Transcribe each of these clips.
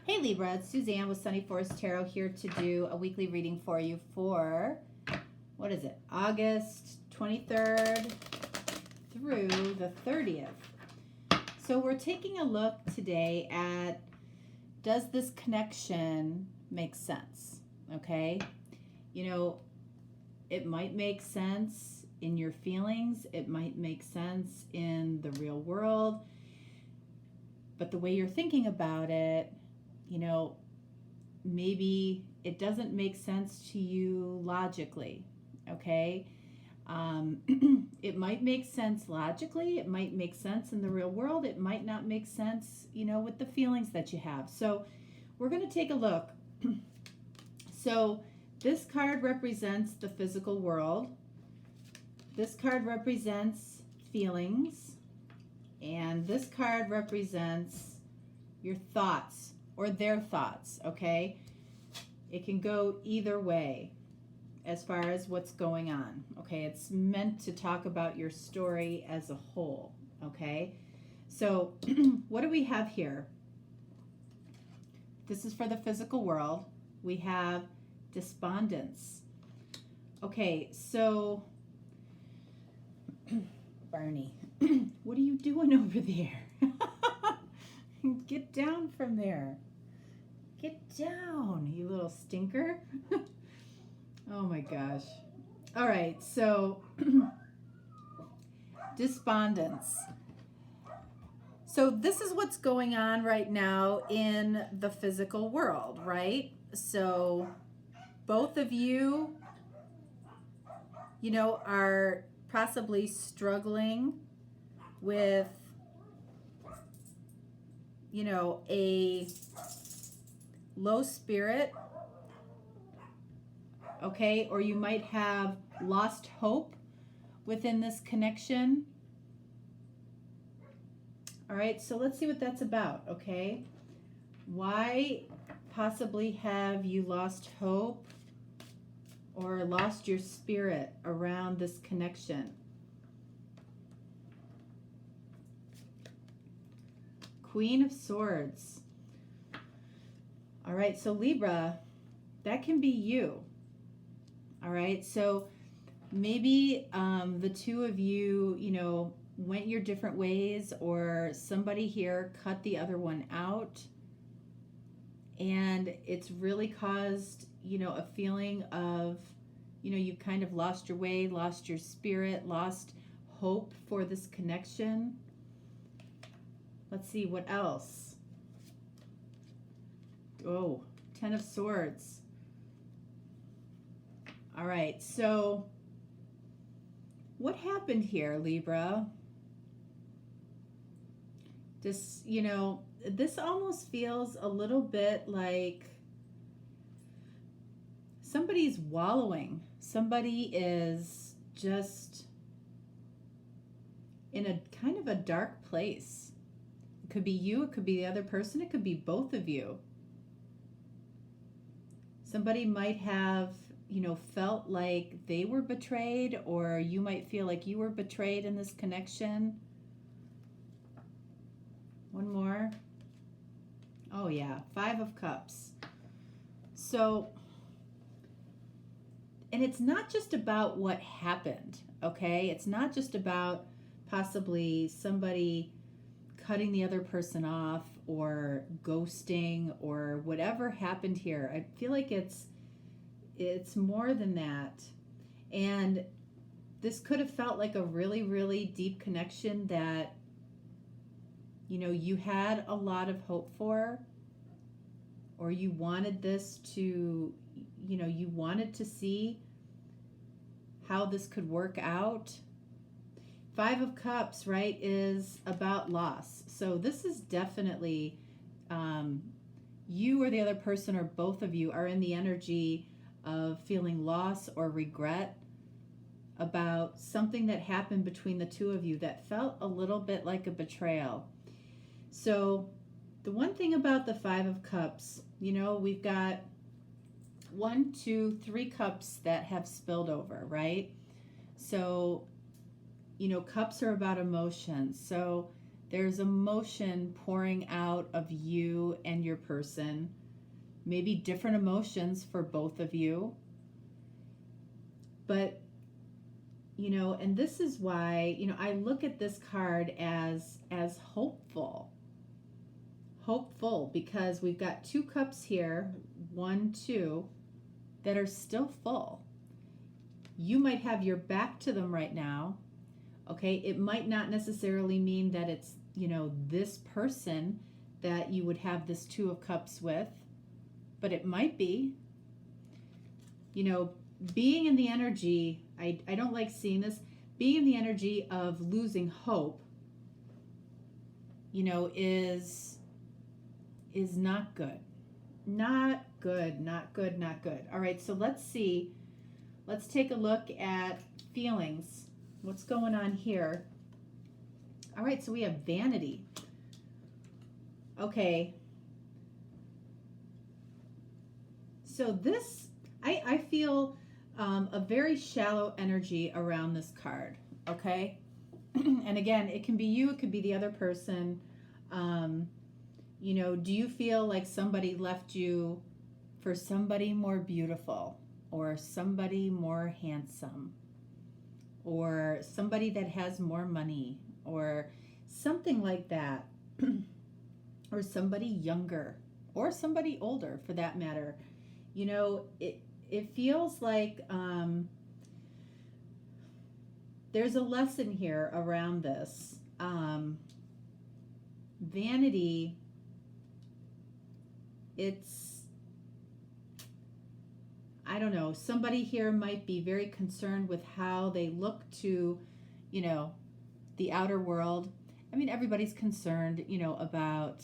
Hey Libra, it's Suzanne with Sunny Forest Tarot here to do a weekly reading for you for, what is it, August 23rd through the 30th. So we're taking a look today at, does this connection make sense? Okay, you know, it might make sense in your feelings, it might make sense in the real world, but the way you're thinking about it, you know, maybe it doesn't make sense to you logically, okay? It might make sense logically, it might make sense in the real world, it might not make sense, you know, with the feelings that you have. So we're going to take a look. So this card represents the physical world. This card represents feelings. And this card represents your thoughts or their thoughts, okay? It can go either way as far as what's going on, okay? It's meant to talk about your story as a whole, okay? So what do we have here? This is for the physical world. We have despondence. Okay, so Barney, what are you doing over there? Get down from there. Get down, you little stinker. Oh my gosh. All right, so despondence. So this is what's going on right now in the physical world, right? So both of you, you know, are possibly struggling with, you know, a low spirit, okay? Or you might have lost hope within this connection. All right, so let's see what that's about, okay? Why possibly have you lost hope or lost your spirit around this connection? Queen of Swords. All right, so Libra, that can be you. All right, so maybe the two of you, you know, went your different ways, or somebody here cut the other one out, and it's really caused, you know, a feeling of, you know, you kind of lost your way, lost your spirit, lost hope for this connection. Let's see, what else? Oh, Ten of Swords. All right, so what happened here, Libra? This, you know, this almost feels a little bit like somebody's wallowing. Somebody is just in a kind of a dark place. It could be you, it could be the other person, it could be both of you. Somebody might have, you know, felt like they were betrayed, or you might feel like you were betrayed in this connection. One more. Oh yeah, Five of Cups. So, and it's not just about what happened, okay? It's not just about possibly somebody cutting the other person off or ghosting or whatever happened here. I feel like it's more than that. And this could have felt like a really, really deep connection that, you know, you had a lot of hope for, or you wanted this to, you know, you wanted to see how this could work out. Five of Cups, right, is about loss. So this is definitely you or the other person, or both of you, are in the energy of feeling loss or regret about something that happened between the two of you that felt a little bit like a betrayal. So the one thing about the Five of Cups, you know, we've got 1, 2, 3 cups that have spilled over, right? So, you know, cups are about emotions. So There's emotion pouring out of you and your person. Maybe different emotions for both of you. But, you know, and this is why, you know, I look at this card as hopeful. Hopeful, because we've got 2 cups here, 1, 2, that are still full. You might have your back to them right now. Okay, it might not necessarily mean that it's, you know, this person that you would have this 2 of cups with, but it might be. You know, being in the energy, I don't like seeing this, being in the energy of losing hope, you know, is not good. Not good, not good, not good. All right, so let's see. Let's take a look at feelings. What's going on here? All right, so we have vanity. Okay. So this, I feel a very shallow energy around this card, okay? And again, it can be you, it could be the other person. You know, do you feel like somebody left you for somebody more beautiful, or somebody more handsome, or somebody that has more money, or something like that, or somebody younger, or somebody older for that matter? You know, it feels like there's a lesson here around this. Vanity, it's, I don't know, somebody here might be very concerned with how they look to, you know, the outer world. I mean, everybody's concerned, you know, about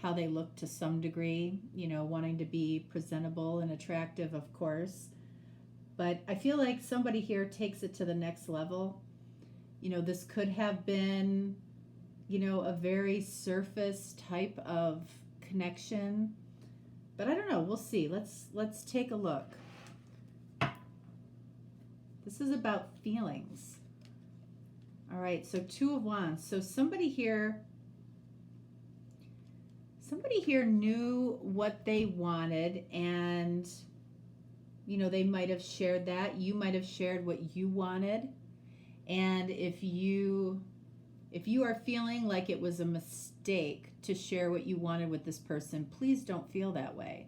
how they look to some degree, you know, wanting to be presentable and attractive, of course. But I feel like somebody here takes it to the next level. You know, this could have been, you know, a very surface type of connection. But I don't know, we'll see. Let's take a look. This is about feelings. All right, so 2 of Wands. So somebody here knew what they wanted, and, you know, they might have shared that. You might have shared what you wanted. And if you are feeling like it was a mistake to share what you wanted with this person, please don't feel that way.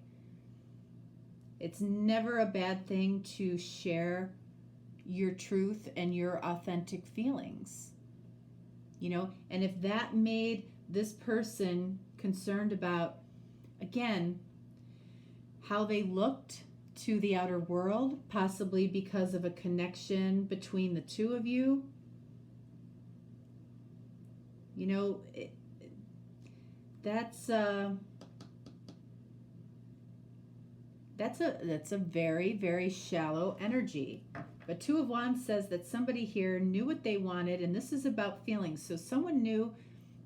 It's never a bad thing to share your truth and your authentic feelings. You know, and if that made this person concerned about, again, how they looked to the outer world, possibly because of a connection between the 2 of you, you know, that's a very, very shallow energy. But 2 of Wands says that somebody here knew what they wanted, and this is about feelings. So someone knew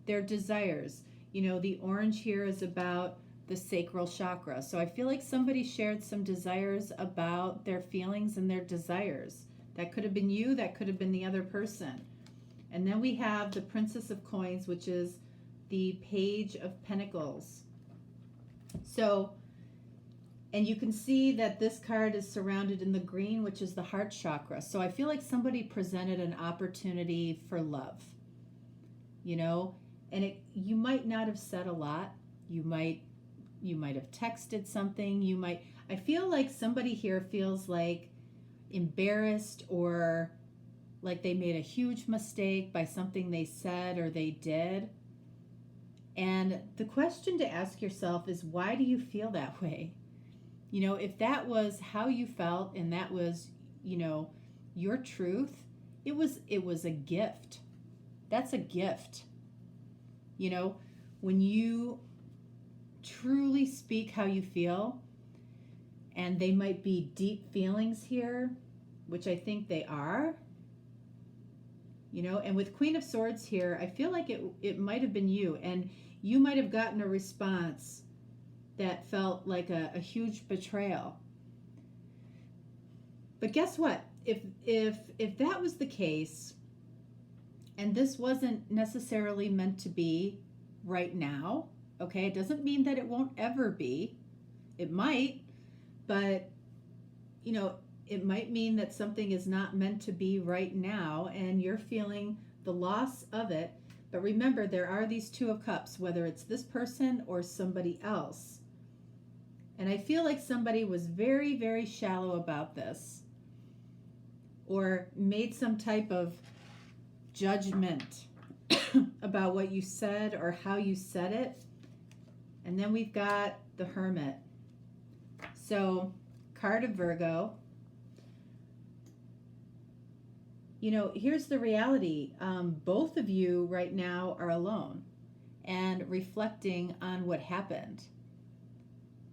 their desires. You know, the orange here is about the sacral chakra. So I feel like somebody shared some desires about their feelings and their desires. That could have been you, that could have been the other person. And then we have the Princess of Coins, which is the Page of Pentacles. So, and you can see that this card is surrounded in the green, which is the heart chakra. So I feel like somebody presented an opportunity for love, you know, and you might not have said a lot. You might have texted something. I feel like somebody here feels like embarrassed, or like they made a huge mistake by something they said or they did. And the question to ask yourself is, why do you feel that way? You know, if that was how you felt and that was, you know, your truth, it was a gift. That's a gift. You know, when you truly speak how you feel, and they might be deep feelings here, which I think they are, you know, and with Queen of Swords here, I feel like it might have been you, and you might have gotten a response that felt like a huge betrayal. But guess what? If that was the case, And this wasn't necessarily meant to be right now. Okay, it doesn't mean that it won't ever be. It might, but you know, it might mean that something is not meant to be right now and you're feeling the loss of it. But remember, there are these Two of Cups, whether it's this person or somebody else. And I feel like somebody was very, very shallow about this, or made some type of judgment about what you said or how you said it. And then we've got the Hermit. So, card of Virgo. You know, here's the reality. Both of you right now are alone and reflecting on what happened.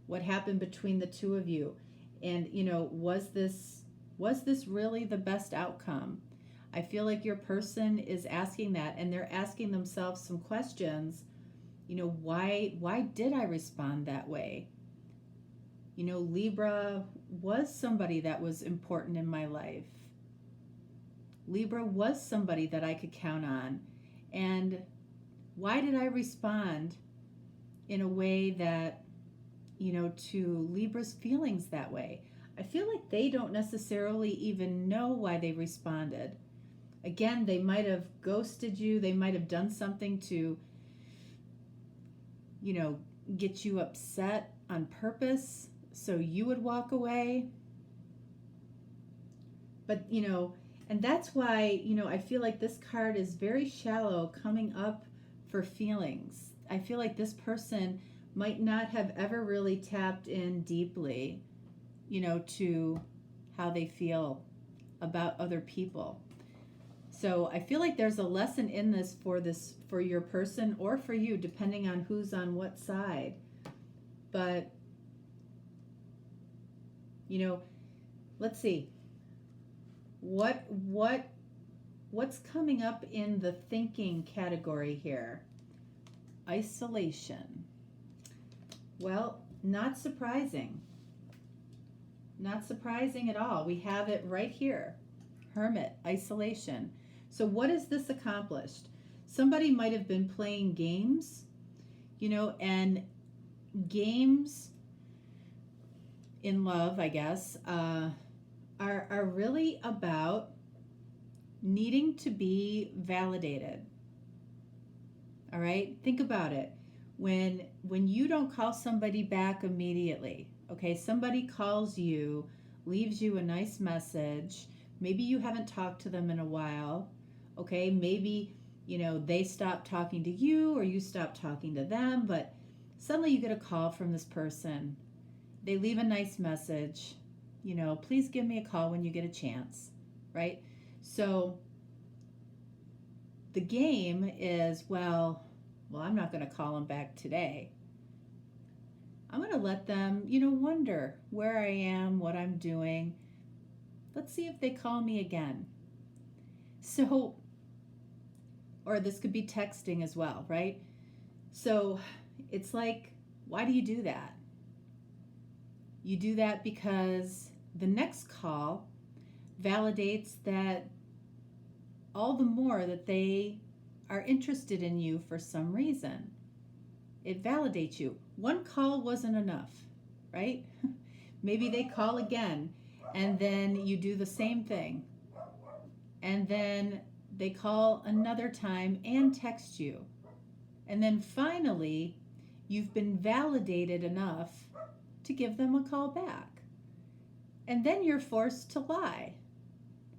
What happened between the two of you. And, you know, was this really the best outcome? I feel like your person is asking that, and they're asking themselves some questions. You know, why did I respond that way? You know, Libra was somebody that was important in my life. Libra was somebody that I could count on. And why did I respond in a way that, you know, to Libra's feelings that way? I feel like they don't necessarily even know why they responded. Again, they might have ghosted you. They might have done something to, you know, get you upset on purpose so you would walk away. But, you know, and that's why, you know, I feel like this card is very shallow coming up for feelings. I feel like this person might not have ever really tapped in deeply, you know, to how they feel about other people. So I feel like there's a lesson in this for your person or for you, depending on who's on what side. But, you know, let's see. What's coming up in the thinking category here? Isolation. Well, not surprising. Not surprising at all. We have it right here. Hermit, isolation. So what has this accomplished? Somebody might have been playing games, you know, and games in love, I guess, are really about needing to be validated. All right? Think about it. When you don't call somebody back immediately, okay, somebody calls you, leaves you a nice message, maybe you haven't talked to them in a while, okay, maybe, you know, they stopped talking to you or you stopped talking to them, but suddenly you get a call from this person. They leave a nice message, you know, please give me a call when you get a chance, right? So the game is, well, I'm not going to call them back today. I'm going to let them, you know, wonder where I am, what I'm doing. Let's see if they call me again. So, or this could be texting as well, right? So it's like, why do you do that? You do that because the next call validates that all the more that they are interested in you for some reason. It validates you. One call wasn't enough, right? Maybe they call again, and then you do the same thing. And then they call another time and text you. And then finally, you've been validated enough to give them a call back. And then you're forced to lie.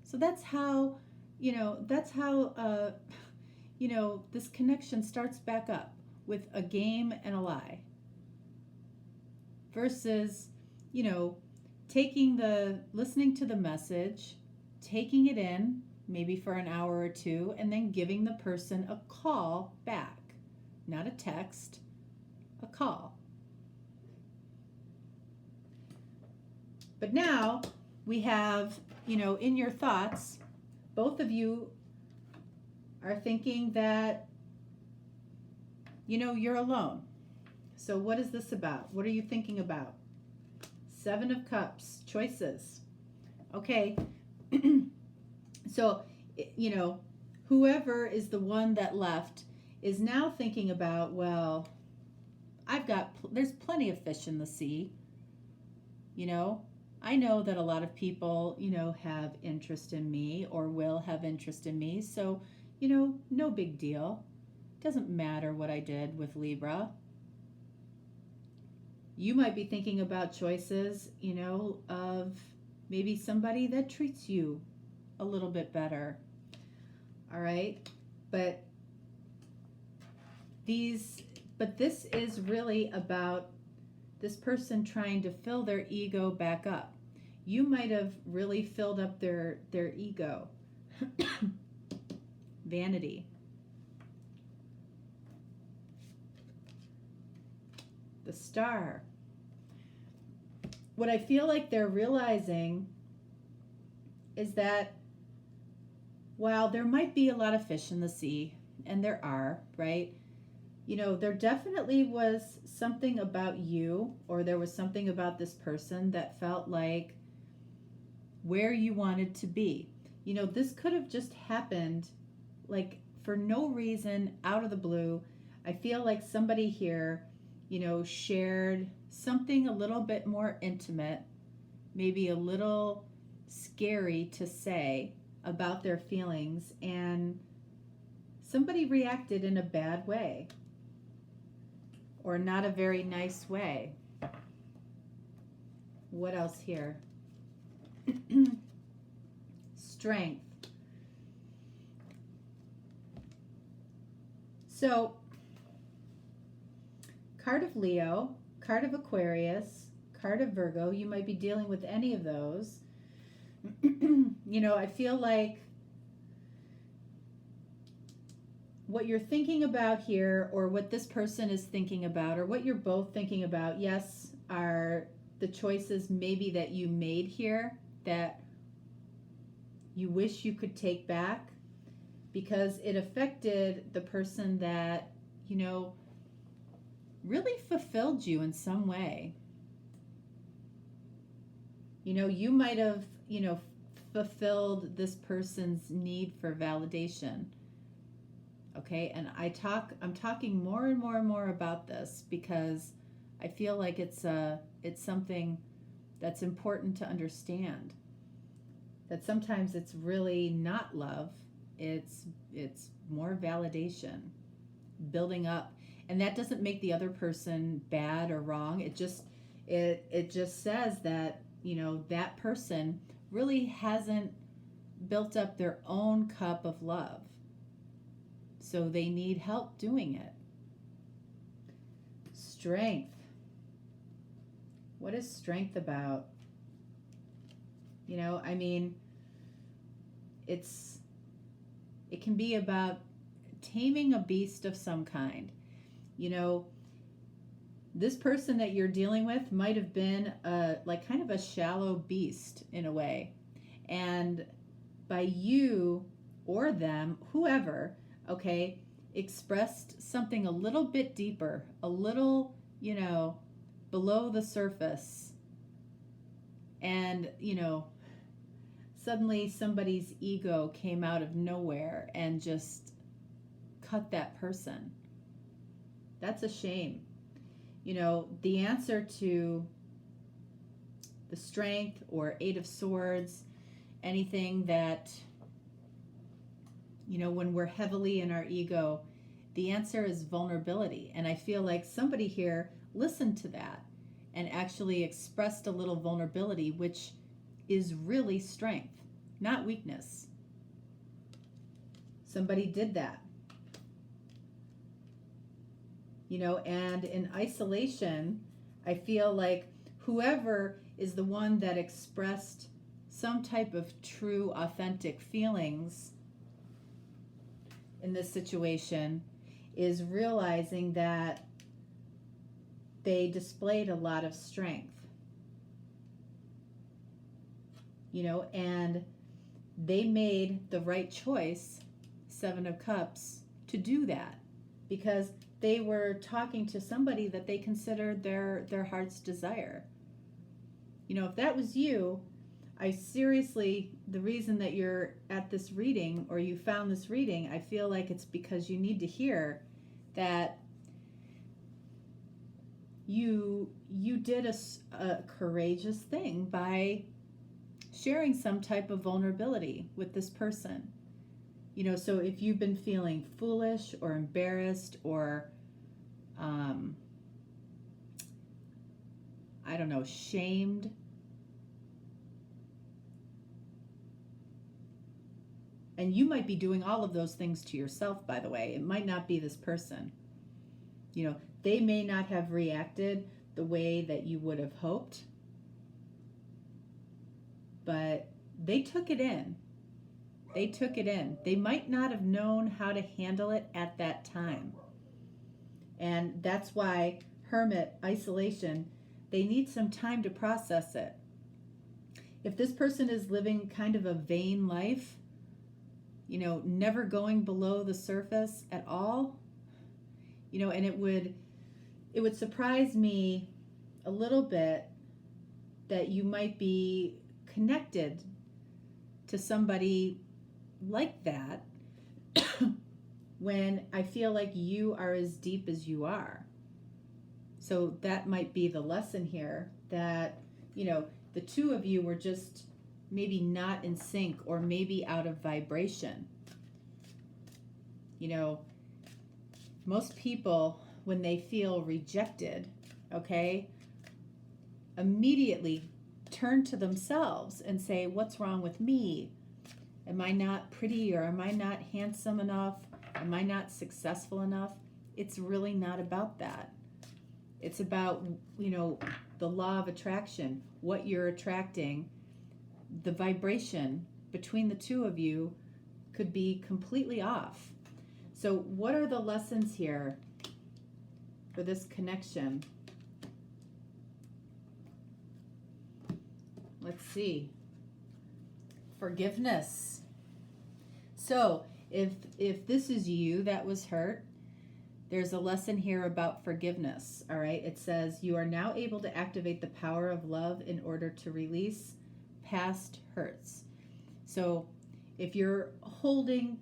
So that's how, you know, this connection starts back up with a game and a lie. Versus, you know, listening to the message, taking it in, maybe for an hour or two, and then giving the person a call back. Not a text, a call. But now we have, you know, in your thoughts, both of you are thinking that, you know, you're alone. So what is this about? What are you thinking about? Seven of Cups, choices. Okay. So, you know, whoever is the one that left is now thinking about, well, there's plenty of fish in the sea. You know, I know that a lot of people, have interest in me or will have interest in me. So, no big deal. Doesn't matter what I did with Libra. You might be thinking about choices, of maybe somebody that treats you a little bit better. All right. But this is really about this person trying to fill their ego back up. You might have really filled up their ego. Vanity. The Star. What I feel like they're realizing is that while there might be a lot of fish in the sea, and there are, right? There definitely was something about you, or there was something about this person that felt like where you wanted to be. This could have just happened like for no reason, out of the blue. I feel like somebody here, shared something a little bit more intimate, maybe a little scary to say about their feelings, and somebody reacted in a bad way or not a very nice way. What else here? Strength. So, card of Leo, card of Aquarius, card of Virgo. You might be dealing with any of those. I feel like what you're thinking about here, or what this person is thinking about, or what you're both thinking about, yes, are the choices maybe that you made here that you wish you could take back, because it affected the person that, really fulfilled you in some way. You might have, fulfilled this person's need for validation. Okay, and I'm talking more and more and more about this because I feel like it's something that's important to understand. That sometimes it's really not love, it's more validation, building up. And that doesn't make the other person bad or wrong. It just says that, that person really hasn't built up their own cup of love. So they need help doing it. Strength. What is strength about? It can be about taming a beast of some kind. This person that you're dealing with might have been kind of a shallow beast in a way. And by you or them, whoever, okay, expressed something a little bit deeper, a little, below the surface. And, suddenly somebody's ego came out of nowhere and just cut that person. That's a shame. The answer to the Strength or Eight of Swords, anything that, when we're heavily in our ego, the answer is vulnerability. And I feel like somebody here listened to that and actually expressed a little vulnerability, which is really strength, not weakness. Somebody did that. And in isolation, I feel like whoever is the one that expressed some type of true, authentic feelings in this situation is realizing that they displayed a lot of strength. And they made the right choice, Seven of Cups, to do that, because they were talking to somebody that they considered their heart's desire. If that was you, I seriously, the reason that you're at this reading or you found this reading, I feel like it's because you need to hear that you did a courageous thing by sharing some type of vulnerability with this person. You know, so if you've been feeling foolish or embarrassed or I don't know, shamed, and you might be doing all of those things to yourself, by the way. It might not be this person. You know, they may not have reacted the way that you would have hoped, but they took it in. They took it in. They might not have known how to handle it at that time. And that's why hermit, isolation, they need some time to process it. If this person is living kind of a vain life, you know, never going below the surface at all, you know, and it would surprise me a little bit that you might be connected to somebody like that when I feel like you are as deep as you are. So that might be the lesson here, that, you know, the two of you were just maybe not in sync or maybe out of vibration. You know, most people, when they feel rejected, okay, immediately turn to themselves and say, what's wrong with me? Am I not pretty, or am I not handsome enough? Am I not successful enough? It's really not about that. It's about, you know, the law of attraction, what you're attracting. The vibration between the two of you could be completely off. So what are the lessons here for this connection? Let's see. Forgiveness. So if this is you that was hurt, there's a lesson here about forgiveness, all right? It says, you are now able to activate the power of love in order to release past hurts. So if you're holding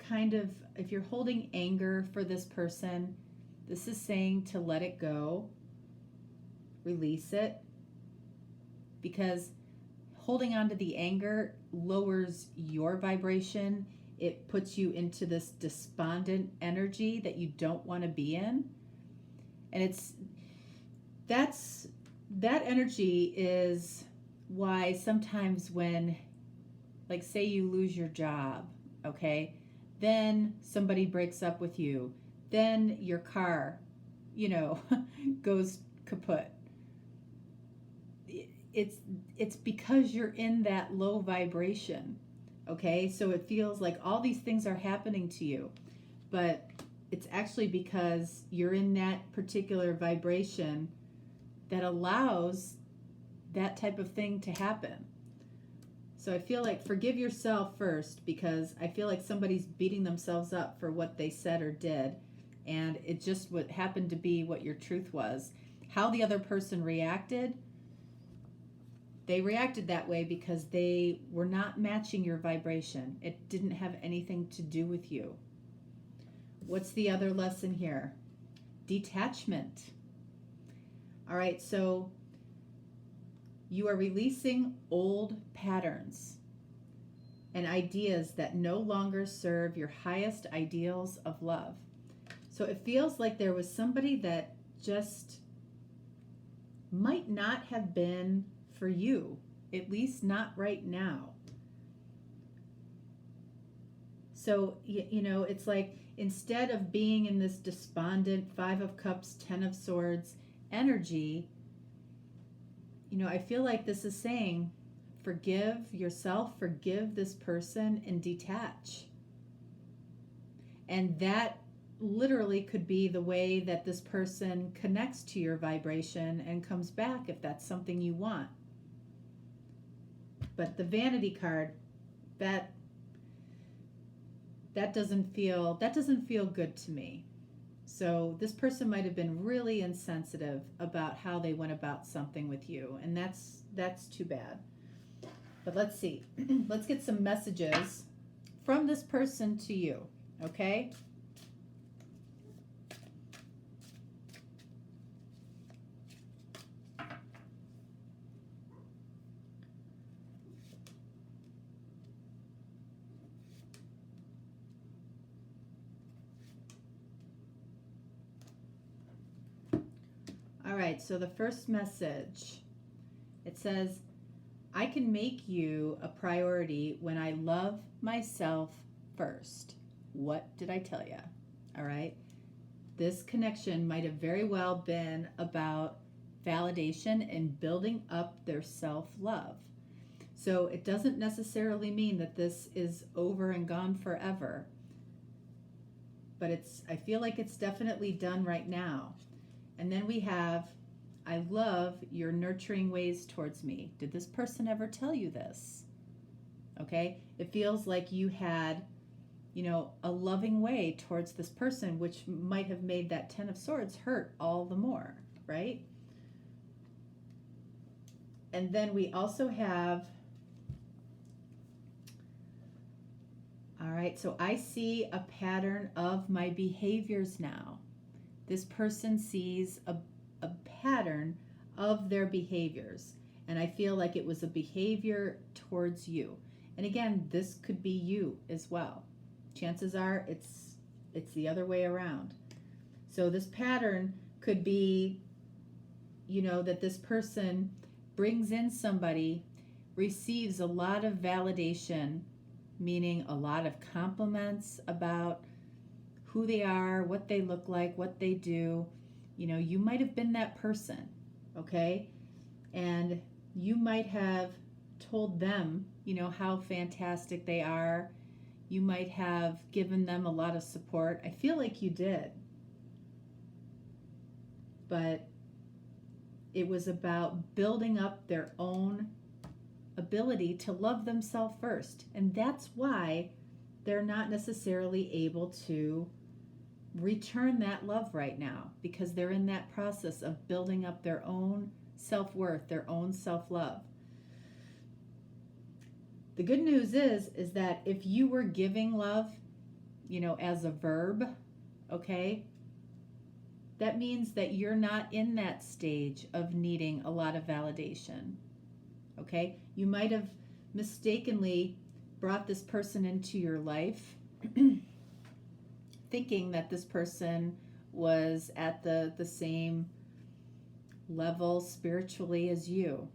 anger for this person, this is saying to let it go, release it, because holding on to the anger lowers your vibration. It puts you into this despondent energy that you don't want to be in. And that energy is why sometimes when, like, say you lose your job, okay, then somebody breaks up with you, then your car, you know, goes kaput. It's because you're in that low vibration. Okay, so it feels like all these things are happening to you, but it's actually because you're in that particular vibration that allows that type of thing to happen. So I feel like forgive yourself first, because I feel like somebody's beating themselves up for what they said or did, and it just what happened to be what your truth was. How the other person reacted, they reacted that way because they were not matching your vibration. It didn't have anything to do with you. What's the other lesson here? Detachment. All right, so you are releasing old patterns and ideas that no longer serve your highest ideals of love. So it feels like there was somebody that just might not have been for you, at least not right now. So, you know, it's like instead of being in this despondent 5 of Cups, 10 of Swords energy, you know, I feel like this is saying forgive yourself, forgive this person, and detach. And that literally could be the way that this person connects to your vibration and comes back if that's something you want. But the Vanity card, that doesn't feel good to me. So this person might have been really insensitive about how they went about something with you, and that's too bad. But let's see. Let's get some messages from this person to you, okay? All right, so the first message, it says, I can make you a priority when I love myself first. What did I tell you? All right. This connection might have very well been about validation and building up their self-love. So it doesn't necessarily mean that this is over and gone forever. But I feel like it's definitely done right now. And then we have, I love your nurturing ways towards me. Did this person ever tell you this? Okay, it feels like you had, a loving way towards this person, which might have made that Ten of Swords hurt all the more, right? And then we also have, all right, so I see a pattern of my behaviors now. This person sees a pattern of their behaviors, and I feel like it was a behavior towards you. And again, this could be you as well. Chances are it's the other way around. So this pattern could be, that this person brings in somebody, receives a lot of validation, meaning a lot of compliments about who they are, what they look like, what they do. You might have been that person, okay? And you might have told them, how fantastic they are. You might have given them a lot of support. I feel like you did. But it was about building up their own ability to love themselves first. And that's why they're not necessarily able to return that love right now, because they're in that process of building up their own self-worth, their own self-love. The good news is that if you were giving love, as a verb, okay, that means that you're not in that stage of needing a lot of validation, okay? You might have mistakenly brought this person into your life thinking that this person was at the same level spiritually as you.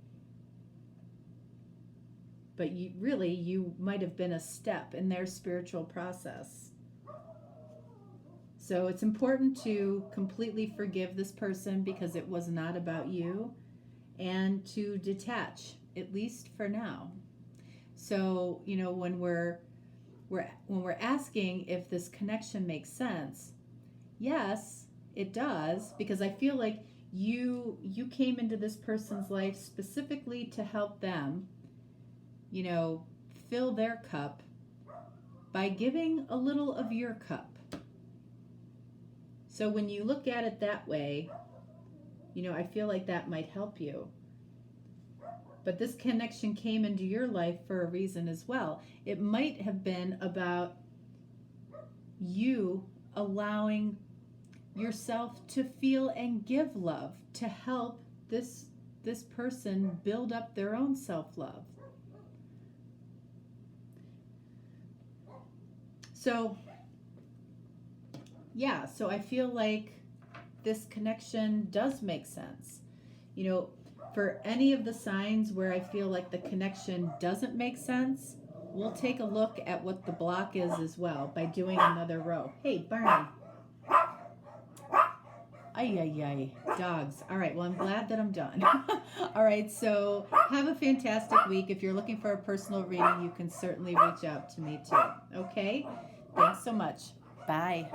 But you might have been a step in their spiritual process. So it's important to completely forgive this person because it was not about you, and to detach, at least for now. So, when we're asking if this connection makes sense, yes, it does, because I feel like you came into this person's life specifically to help them, fill their cup by giving a little of your cup. So when you look at it that way, I feel like that might help you. But this connection came into your life for a reason as well. It might have been about you allowing yourself to feel and give love, to help this person build up their own self-love. So, so I feel like this connection does make sense. For any of the signs where I feel like the connection doesn't make sense, we'll take a look at what the block is as well by doing another row. Hey, Barney. Ay, dogs. All right, well, I'm glad that I'm done. All right, so have a fantastic week. If you're looking for a personal reading, you can certainly reach out to me too. Okay? Thanks so much. Bye.